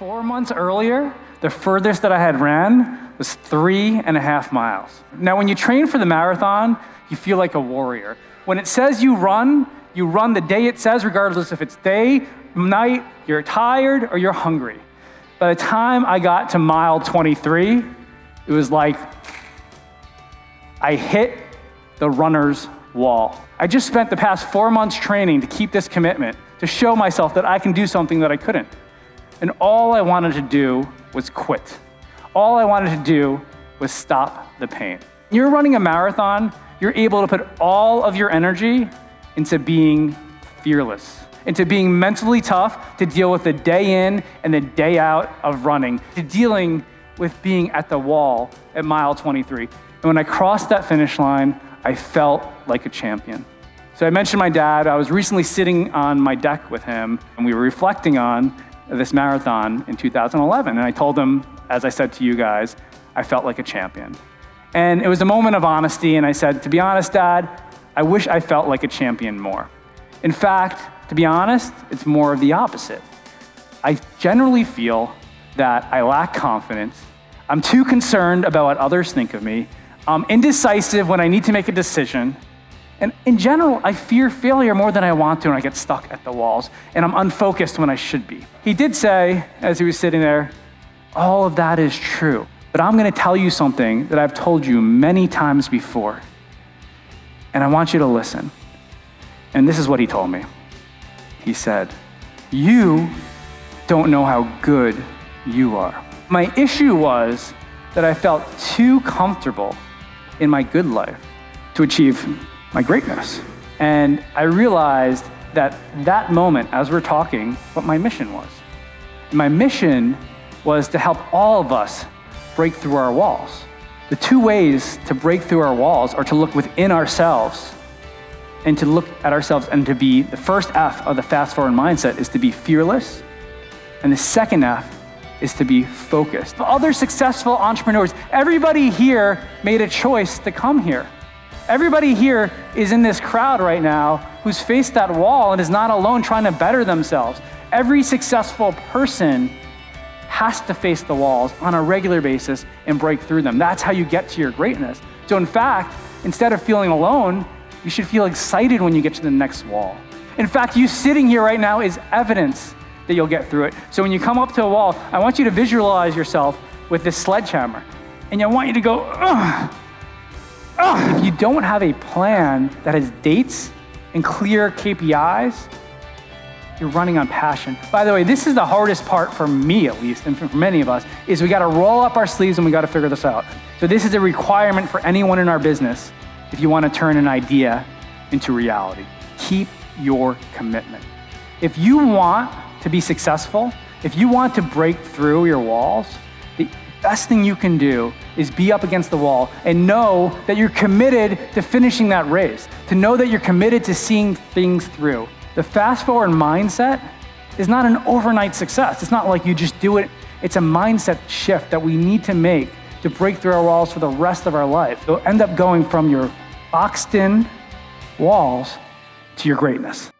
4 months earlier, the furthest that I had ran was 3.5 miles. Now, when you train for the marathon, you feel like a warrior. When it says you run the day it says, regardless if it's day, night, you're tired, or you're hungry. By the time I got to mile 23, it was like I hit the runner's wall. I just spent the past 4 months training to keep this commitment, to show myself that I can do something that I couldn't. And all I wanted to do was quit. All I wanted to do was stop the pain. When you're running a marathon, you're able to put all of your energy into being fearless, into being mentally tough to deal with the day in and the day out of running, to dealing with being at the wall at mile 23. And when I crossed that finish line, I felt like a champion. So I mentioned my dad. I was recently sitting on my deck with him, and we were reflecting on this marathon in 2011. And I told him, as I said to you guys, I felt like a champion. And it was a moment of honesty, and I said, to be honest, Dad, I wish I felt like a champion more. In fact, to be honest, it's more of the opposite. I generally feel that I lack confidence. I'm too concerned about what others think of me. I'm indecisive when I need to make a decision. And in general, I fear failure more than I want to, and I get stuck at the walls, and I'm unfocused when I should be. He did say, as he was sitting there, all of that is true, but I'm gonna tell you something that I've told you many times before, and I want you to listen. And this is what he told me. He said, you don't know how good you are. My issue was that I felt too comfortable in my good life to achieve my greatness. And I realized that moment, as we're talking, what my mission was. My mission was to help all of us break through our walls. The two ways to break through our walls are to look within ourselves and to look at ourselves, and to be, the first F of the fast forward mindset is to be fearless. And the second F is to be focused. Other successful entrepreneurs, everybody here made a choice to come here. Everybody here is in this crowd right now who's faced that wall and is not alone trying to better themselves. Every successful person has to face the walls on a regular basis and break through them. That's how you get to your greatness. So in fact, instead of feeling alone, you should feel excited when you get to the next wall. In fact, you sitting here right now is evidence that you'll get through it. So when you come up to a wall, I want you to visualize yourself with this sledgehammer. And I want you to go, ugh. If you don't have a plan that has dates and clear KPIs, you're running on passion. By the way, this is the hardest part for me, at least, and for many of us, is we gotta roll up our sleeves and we gotta figure this out. So this is a requirement for anyone in our business if you wanna turn an idea into reality. Keep your commitment. If you want to be successful, if you want to break through your walls, the best thing you can do is be up against the wall and know that you're committed to finishing that race, to know that you're committed to seeing things through. The fast forward mindset is not an overnight success. It's not like you just do it. It's a mindset shift that we need to make to break through our walls for the rest of our life. You'll end up going from your boxed in walls to your greatness.